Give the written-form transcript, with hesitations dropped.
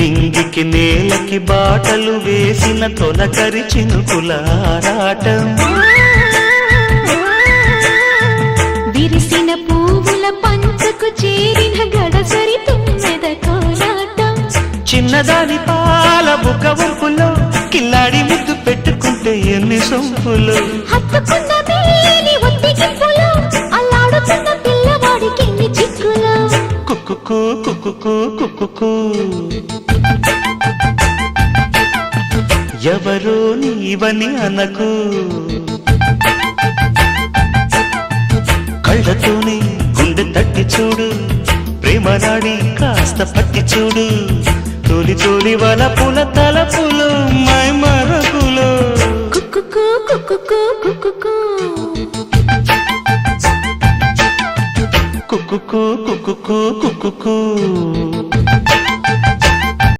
నింగికి నేలకి బాటలు వేసిన తొలకరి చినుకుల ఆరాటం విరిసిన పువ్వుల పంచకు చేరిన గడసరి తుమ్మెద కోలాటం చిన్నదాని పాల బుక వంపులో కిల్లాడి ముద్దు పెట్టుకుంటే ఎన్ని సొంపులు హత్తుకున్న మేని ఒత్తిగింపులో అల్లాడుతున్న పిల్లవాడికి ఎన్ని చిక్కులు కుక్కుకు కుక్కుకు కుక్కుకు ఎవరో నీవని అనకు కళ్ళతోనే గుండె తట్టి చూడు ప్రేమ నాడి కాస్త పట్టి చూడు తొలి తొలి వలపుల తలపులు మై మరపులు కుక్కుకు కుక్కుకు కుక్కుకు కుక్కుకు కుక్కుకు కుక్కుకు